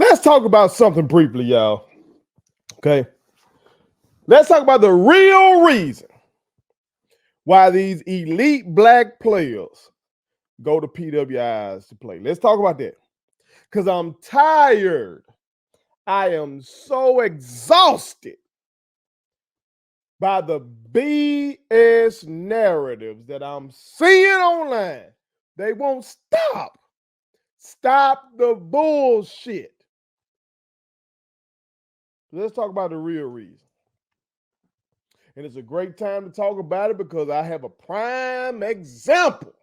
Let's talk about something briefly, y'all. Okay. Let's talk about the real reason why these elite black players go to PWIs to play. Let's talk about that. Because I'm tired. I am so exhausted by the BS narratives that I'm seeing online. They won't stop. Stop the bullshit. Let's talk about the real reason. And it's a great time to talk about it because I have a prime example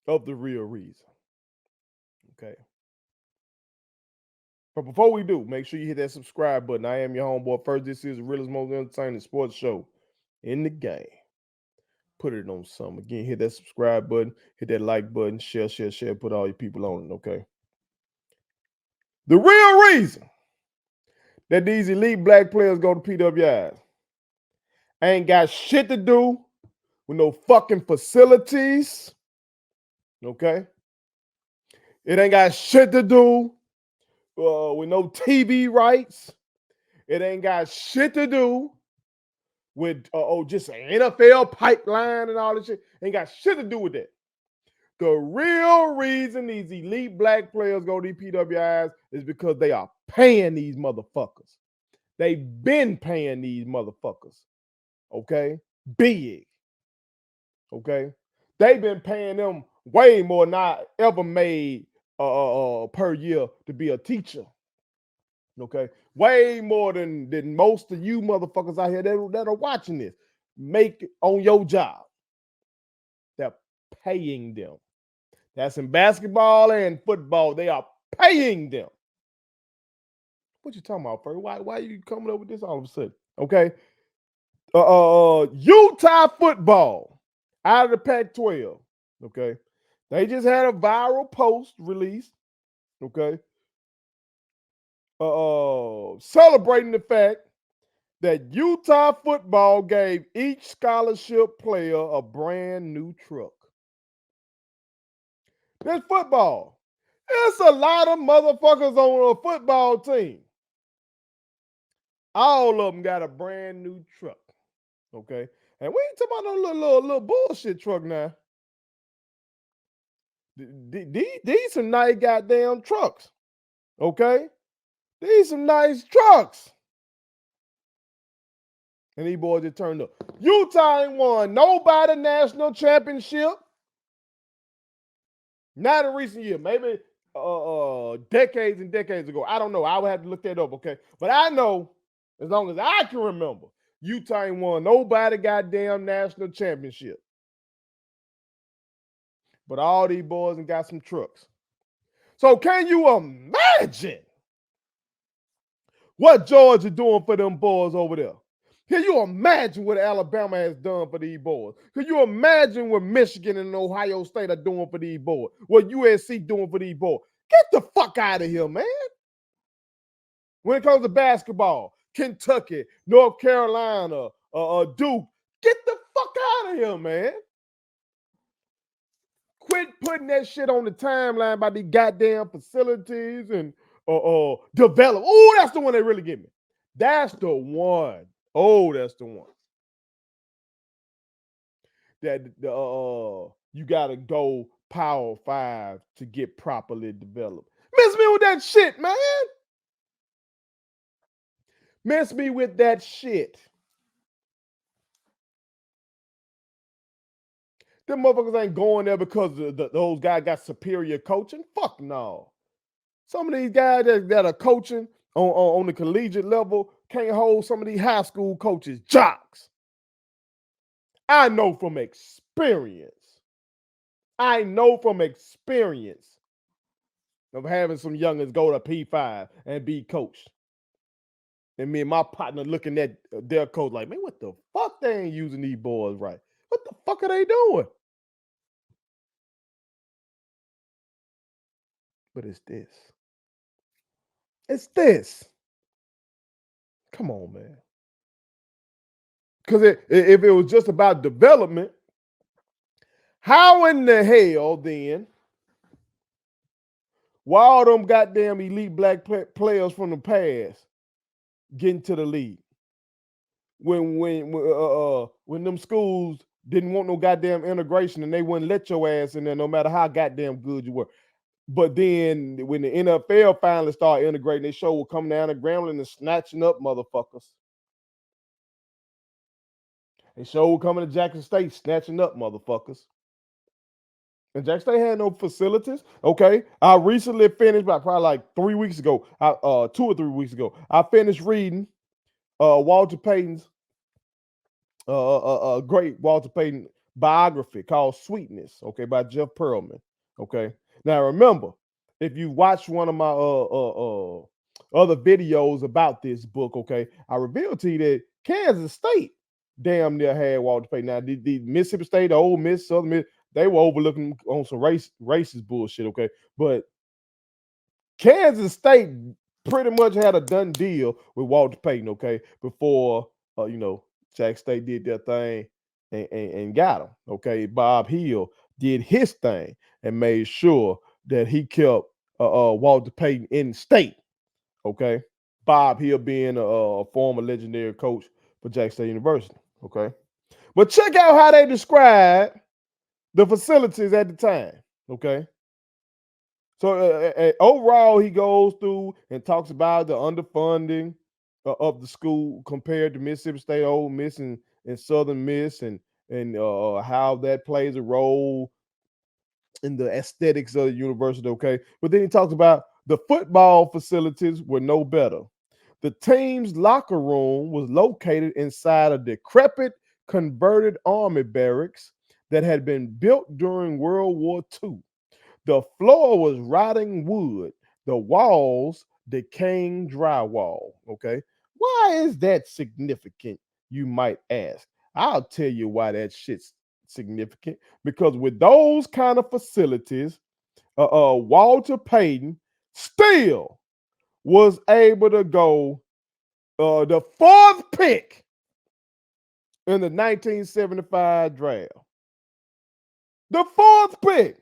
of the real reason. Okay. But before we do, make sure you hit that subscribe button. I am your homeboy First. This is the realest, most entertaining sports show in the game. Put it on some. Again, hit that subscribe button, hit that like button, share, put all your people on it, okay? The real reason that these elite black players go to PWIs ain't got shit to do with no fucking facilities, okay? It ain't got shit to do with no TV rights. It ain't got shit to do with just an NFL pipeline and all this shit. Ain't got shit to do with that. The real reason these elite black players go to these PWIs is because they are paying these motherfuckers. They've been paying these motherfuckers. Okay? Big. Okay? They've been paying them way more than I ever made per year to be a teacher. Okay? Way more than most of you motherfuckers out here that are watching this make on your job. They're paying them. That's in basketball and football. They are paying them. What you talking about, Ferg? Why are you coming up with this all of a sudden? Okay. Utah football out of the Pac-12. Okay. They just had a viral post released. Okay. Celebrating the fact that Utah football gave each scholarship player a brand new truck. This football. There's a lot of motherfuckers on a football team. All of them got a brand new truck. Okay. And we ain't talking about no little bullshit truck now. These some nice goddamn trucks. Okay. These some nice trucks. And these boys just turned up. Utah ain't won nobody national championship. Not in recent years. Maybe decades and decades ago. I don't know. I would have to look that up, okay? But I know, as long as I can remember, Utah ain't won nobody goddamn national championship. But all these boys and got some trucks. So can you imagine what Georgia doing for them boys over there? Can you imagine what Alabama has done for these boys? Can you imagine what Michigan and Ohio State are doing for these boys? What USC doing for these boys? Get the fuck out of here, man. When it comes to basketball, Kentucky, North Carolina, Duke, get the fuck out of here, man. Quit putting that shit on the timeline about these goddamn facilities and develop. Oh, that's the one they really get me. That's the one. Oh, that's the one. That you gotta go Power 5 to get properly developed. Miss me with that shit, man. Miss me with that shit. Them motherfuckers ain't going there because those guys got superior coaching. Fuck no. Some of these guys that are coaching on the collegiate level can't hold some of these high school coaches jocks. I know from experience. I know from experience of having some youngins go to P5 and be coached. And me and my partner looking at their coach like, man, what the fuck? They ain't using these boys right. What the fuck are they doing? But it's this. It's this. Come on, man. Because if it was just about development, how in the hell then Why all them goddamn elite black players from the past getting to the league? When them schools didn't want no goddamn integration and they wouldn't let your ass in there no matter how goddamn good you were. But then when the NFL finally started integrating, they show were coming down and grambling and snatching up motherfuckers. They show were coming to Jackson State snatching up motherfuckers. And Jackson State had no facilities. Okay. I recently finished, about probably like 3 weeks ago, 2 or 3 weeks ago, I finished reading Walter Payton's great Walter Payton biography called Sweetness, okay, by Jeff Pearlman. Okay. Now remember, if you watch one of my other videos about this book, okay, I revealed to you that Kansas State damn near had Walter Payton. Now the Mississippi State, the Ole Miss, Southern Miss, they were overlooking on some racist bullshit, okay, but Kansas State pretty much had a done deal with Walter Payton, okay, before Jack State did their thing and got him. Okay, Bob Hill did his thing and made sure that he kept Walter Payton in state. Okay, Bob Hill being a former legendary coach for Jack State University. Okay, but check out how they describe the facilities at the time. Okay. So overall, he goes through and talks about the underfunding of the school compared to Mississippi State, Ole Miss, and Southern Miss, and how that plays a role in the aesthetics of the university. Okay, but then he talks about the football facilities were no better. The team's locker room was located inside a decrepit, converted army barracks that had been built during World War II. The floor was rotting wood, the walls decaying drywall. Okay. Why is that significant? You might ask. I'll tell you why that shit's significant. Because with those kind of facilities, Walter Payton still was able to go the fourth pick in the 1975 draft. The fourth pick.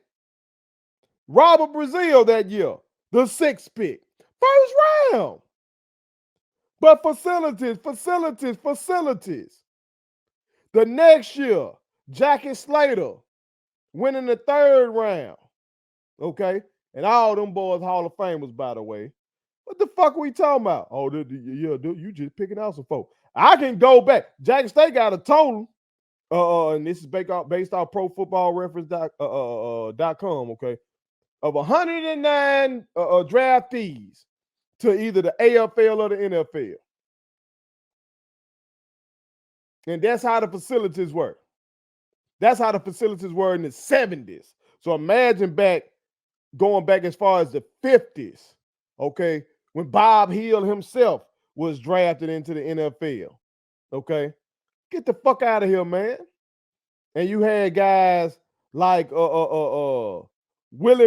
Robert Brazil that year, the sixth pick. First round. But facilities. The next year, Jackie Slater winning the third round. Okay? And all them boys Hall of Famers, by the way. What the fuck are we talking about? Oh, you just picking out some folks. I can go back. Jackson State got a total. And this is based off Pro Football Reference.com, okay, of 109 draftees to either the AFL or the NFL. And that's how the facilities work. That's how the facilities were in the 70s. So imagine going back as far as the 50s, okay, when Bob Hill himself was drafted into the NFL. Okay. Get the fuck out of here, man. And you had guys like Willie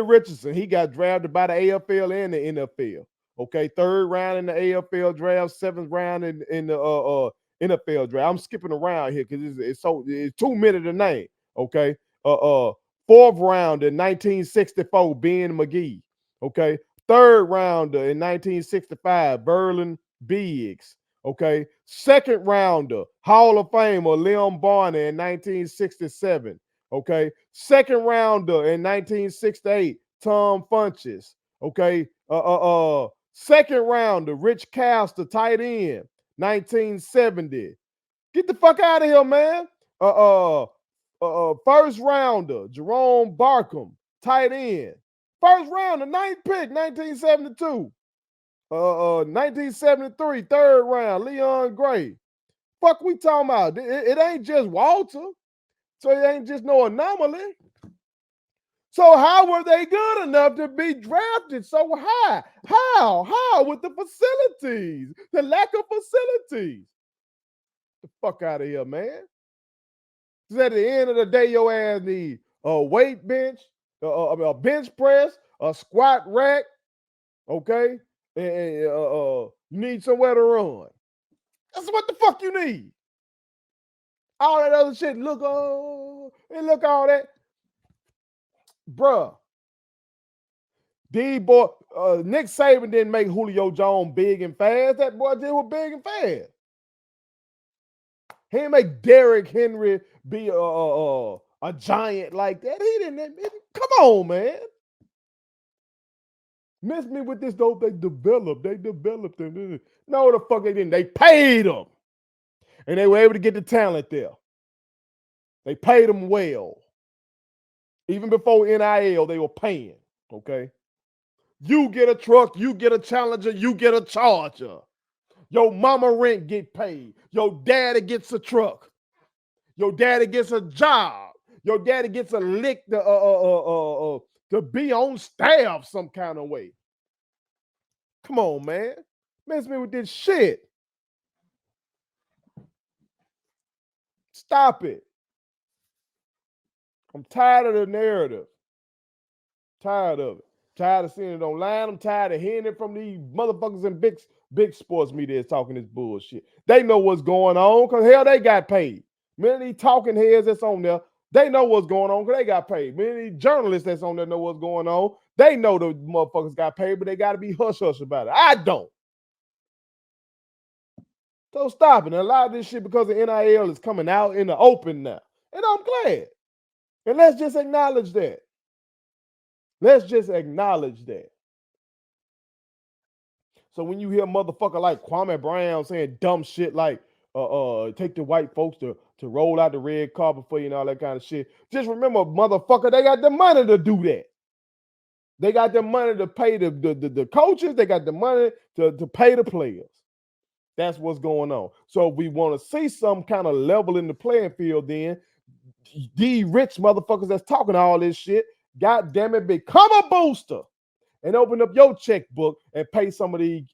Richardson. He got drafted by the AFL and the NFL. Okay, third round in the AFL draft, seventh round in the NFL draft. I'm skipping around here because it's too many to name. Okay, fourth rounder in 1964, Ben McGee. Okay, third rounder in 1965, Berlin Biggs. Okay, second rounder, Hall of Famer Leon Barney in 1967. Okay, second rounder in 1968, Tom Funches. Okay, second rounder, Rich Castor, tight end, 1970. Get the fuck out of here, man. First rounder, Jerome Barkham, tight end. First rounder, ninth pick, 1972. 1973, third round, Leon Gray. Fuck we talking about? It ain't just Walter. So it ain't just no anomaly. So how were they good enough to be drafted so high? How with the facilities? The lack of facilities. The fuck out of here, man. Because at the end of the day, your ass need a weight bench, a bench press, a squat rack, okay? And you need somewhere to run. That's what the fuck you need. All that other shit, look all that. Bruh, D-boy, Nick Saban didn't make Julio Jones big and fast. That boy did was big and fast. He didn't make Derrick Henry be a giant like that. He didn't. Come on, man. Miss me with this though. They developed him. No, the fuck they didn't. They paid him, and they were able to get the talent there. They paid him well. Even before NIL, they were paying. Okay. You get a truck, you get a Challenger, you get a Charger. Your mama rent get paid. Your daddy gets a truck. Your daddy gets a job. Your daddy gets a lick to be on staff some kind of way. Come on, man. Mess me with this shit. Stop it. I'm tired of the narrative. Tired of it. Tired of seeing it online. I'm tired of hearing it from these motherfuckers in big sports media talking this bullshit. They know what's going on because hell, they got paid. Many of these talking heads that's on there, they know what's going on because they got paid. Many of these journalists that's on there know what's going on. They know the motherfuckers got paid, but they got to be hush-hush about it. I don't. So stop it. And a lot of this shit because of NIL is coming out in the open now. And I'm glad. And let's just acknowledge that. Let's just acknowledge that. So when you hear a motherfucker like Kwame Brown saying dumb shit like take the white folks to roll out the red carpet for you and all that kind of shit, just remember, motherfucker, they got the money to do that. They got the money to pay the coaches. They got the money to pay the players. That's what's going on. So if we want to see some kind of level in the playing field, then these rich motherfuckers that's talking all this shit, God damn it, become a booster and open up your checkbook and pay some of these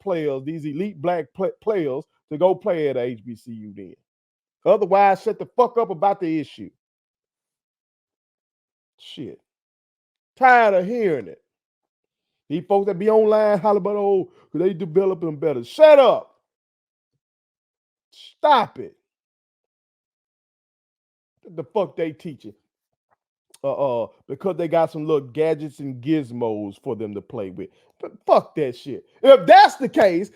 players, these elite black players, to go play at a HBCU then. Otherwise, shut the fuck up about the issue. Shit. Tired of hearing it. These folks that be online holler about, oh, they develop them better. Shut up. Stop it. What the fuck they teaching? Because they got some little gadgets and gizmos for them to play with. But fuck that shit. If that's the case,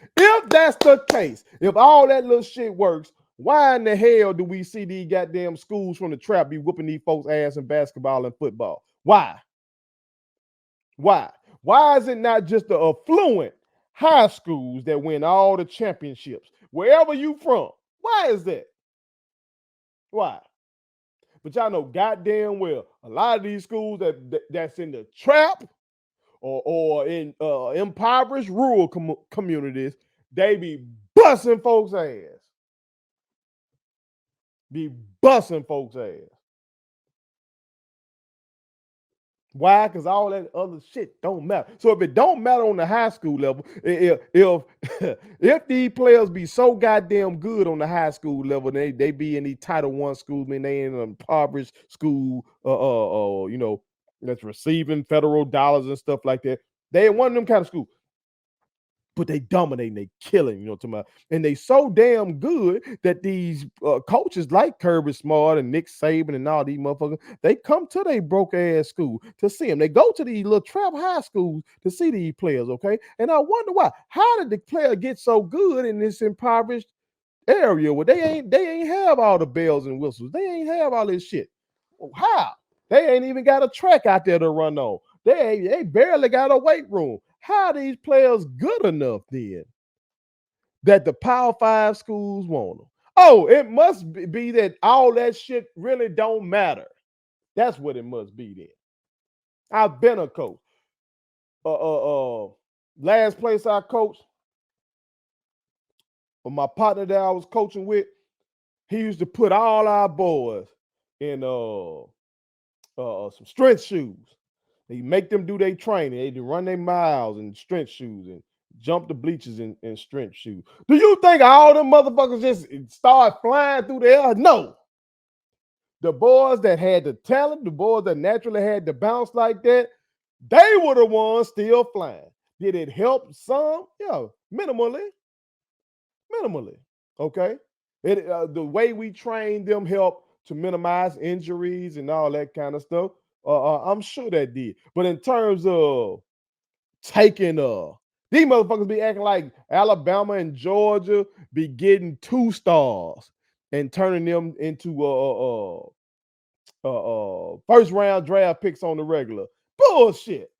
if all that little shit works, why in the hell do we see these goddamn schools from the trap be whooping these folks' ass in basketball and football? Why? Why? Why is it not just the affluent high schools that win all the championships? Wherever you from. Why is that? Why? But y'all know goddamn well a lot of these schools that's in the trap or in impoverished rural communities, they be busting folks' ass. Be busting folks' ass. Why? Because all that other shit don't matter. So if it don't matter on the high school level, if if these players be so goddamn good on the high school level, they be in these Title I schools, I mean they in an impoverished school, you know, that's receiving federal dollars and stuff like that. They ain't one of them kind of schools. But they dominating, they killing, you know, and they so damn good that these coaches like Kirby Smart and Nick Saban and all these motherfuckers, they come to their broke ass school to see them. They go to these little trap high schools to see these players, okay? And I wonder why. How did the player get so good in this impoverished area where they ain't have all the bells and whistles? They ain't have all this shit. How? They ain't even got a track out there to run on. They barely got a weight room. How are these players good enough then that the Power 5 schools want them? Oh, it must be that all that shit really don't matter. That's what it must be then. I've been a coach. Last place I coached, my partner that I was coaching with, he used to put all our boys in some strength shoes. They make them do their training. They run their miles in strength shoes and jump the bleachers in strength shoes. Do you think all them motherfuckers just start flying through the air? No. The boys that had the talent, the boys that naturally had the bounce like that, they were the ones still flying. Did it help some? Yeah, minimally. Okay. The way we trained them helped to minimize injuries and all that kind of stuff. I'm sure that did. But in terms of taking these motherfuckers be acting like Alabama and Georgia be getting 2 stars and turning them into first round draft picks on the regular. Bullshit.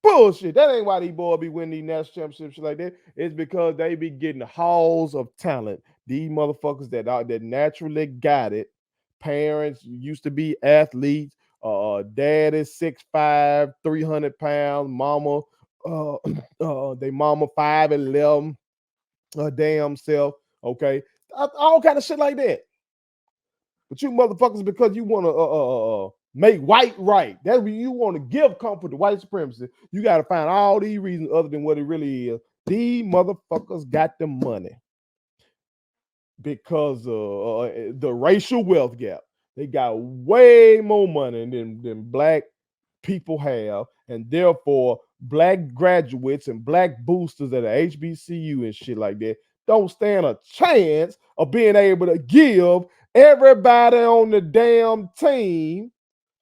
Bullshit. That ain't why these boys be winning these national championships like that. It's because they be getting halls of talent. These motherfuckers that naturally got it. Parents used to be athletes. Dad is 6'5", 300 pounds. Mama, they mama 5'11", her damn self. Okay, all kind of shit like that. But you motherfuckers, because you want to make white right. That's what you want to give comfort to white supremacy. You got to find all these reasons other than what it really is. These motherfuckers got the money because the racial wealth gap. They got way more money than black people have, and therefore black graduates and black boosters at a HBCU and shit like that don't stand a chance of being able to give everybody on the damn team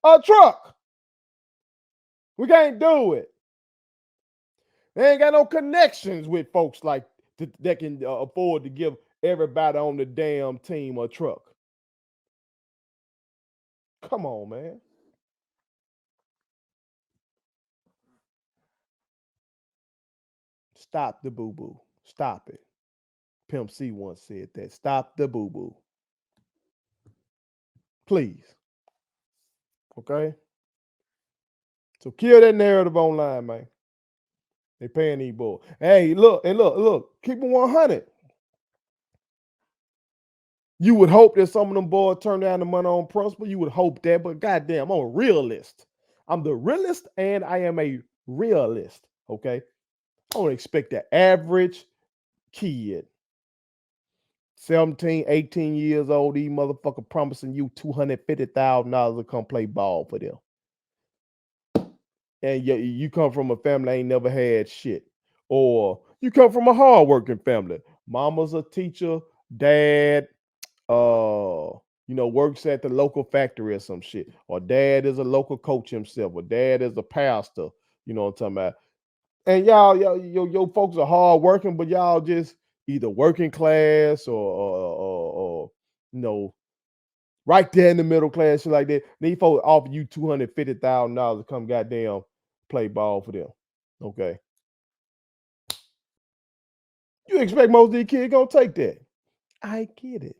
a truck. We can't do it. They ain't got no connections with folks like that can afford to give everybody on the damn team a truck. Come on, man. Stop the boo-boo. Stop it. Pimp C once said that. Stop the boo-boo. Please. Okay? So kill that narrative online, man. They paying these boys. Hey, look. Keep it 100. You would hope that some of them boys turn down the money on principle. You would hope that, but goddamn, I'm a realist. I'm the realist, and I am a realist. Okay? I don't expect the average kid, 17, 18 years old, these motherfuckers promising you $250,000 to come play ball for them. And you come from a family that ain't never had shit. Or you come from a hardworking family. Mama's a teacher, dad, works at the local factory or some shit. Or dad is a local coach himself, or dad is a pastor. You know what I'm talking about? And your folks are hardworking, but y'all just either working class or right there in the middle class, shit like that. These folks offer you $250,000 to come goddamn play ball for them. Okay. You expect most of these kids gonna take that. I get it.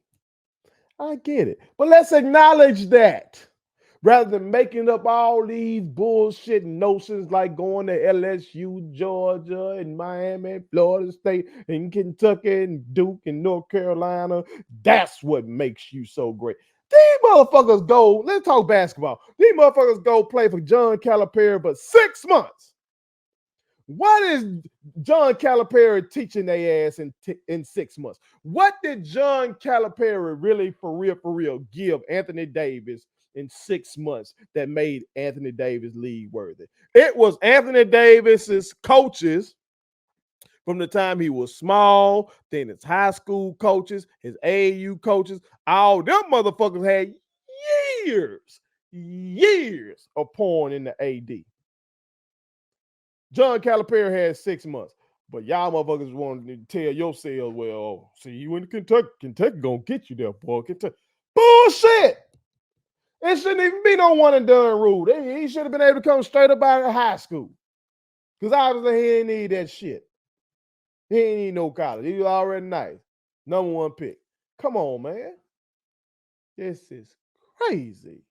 But let's acknowledge that. Rather than making up all these bullshit notions like going to LSU, Georgia, and Miami, Florida State, and Kentucky, and Duke, and North Carolina, that's what makes you so great. These motherfuckers go, let's talk basketball. These motherfuckers go play for John Calipari for 6 months. What is John Calipari teaching their ass in 6 months? What did John Calipari really, for real, give Anthony Davis in 6 months that made Anthony Davis league worthy? It was Anthony Davis's coaches from the time he was small, then his high school coaches, his AAU coaches, all them motherfuckers had years of pouring in the AD. John Calipari had 6 months. But y'all motherfuckers want to tell yourselves, well, see you in Kentucky. Kentucky gonna get you there, boy. Kentucky. Bullshit. It shouldn't even be no one and done rule. He should have been able to come straight up out of high school. Because obviously he didn't need that shit. He ain't need no college. He was already nice. Number 1 pick. Come on, man. This is crazy.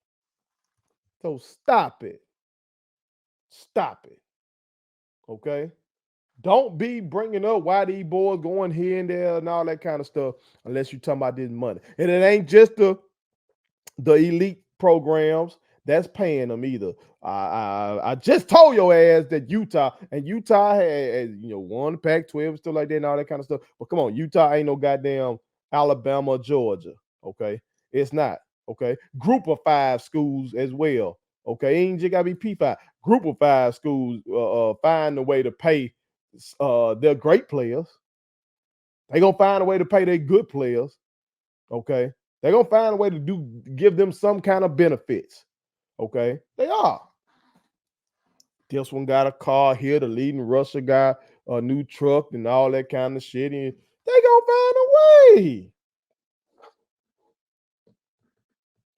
So stop it. Stop it. Okay? Don't be bringing up why these boys going here and there and all that kind of stuff unless you're talking about this money. And it ain't just the elite programs that's paying them either. I just told your ass that Utah had won the Pac-12 and stuff like that and all that kind of stuff. But come on, Utah ain't no goddamn Alabama or Georgia. Okay, it's not. Okay, group of 5 schools as well. Okay, ain't just gotta be P5. Group of 5 schools find a way to pay their great players. They gonna find a way to pay their good players. Okay, they're gonna find a way to give them some kind of benefits. Okay, they are. This one got a car here. The leading rusher got a new truck and all that kind of shit. And they gonna find a way.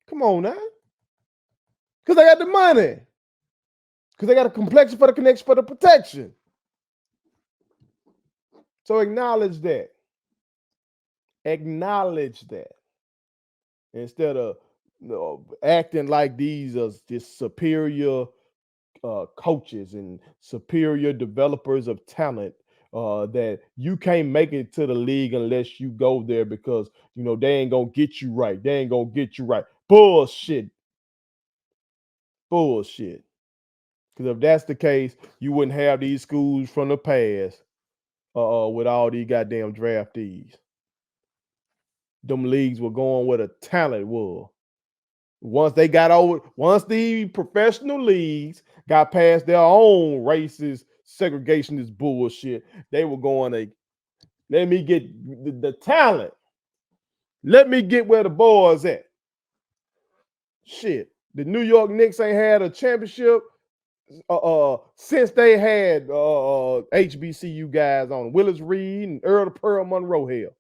Come on now. Because they got the money. Because they got a complexion for the connection for the protection. So acknowledge that. Acknowledge that. Instead of acting like these are just superior coaches and superior developers of talent, that you can't make it to the league unless you go there because they ain't gonna get you right. They ain't gonna get you right. Bullshit. Bullshit. Because if that's the case, you wouldn't have these schools from the past with all these goddamn draftees. Them leagues were going where the talent was. Once the professional leagues got past their own racist, segregationist bullshit, they were going to let me get the talent. Let me get where the boys at. Shit. The New York Knicks ain't had a championship since they had HBCU guys on Willis Reed and Earl the Pearl Monroe here.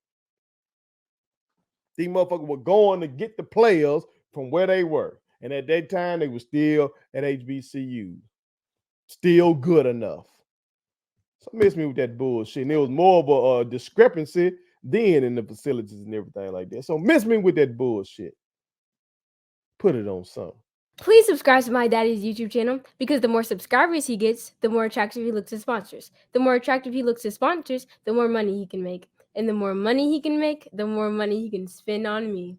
These motherfuckers were going to get the players from where they were. And at that time, they were still at HBCU. Still good enough. So miss me with that bullshit. And there was more of a discrepancy then in the facilities and everything like that. So miss me with that bullshit. Put it on something. Please subscribe to my daddy's YouTube channel because the more subscribers he gets, the more attractive he looks to sponsors. The more attractive he looks to sponsors, the more money he can make. And the more money he can make, the more money he can spend on me.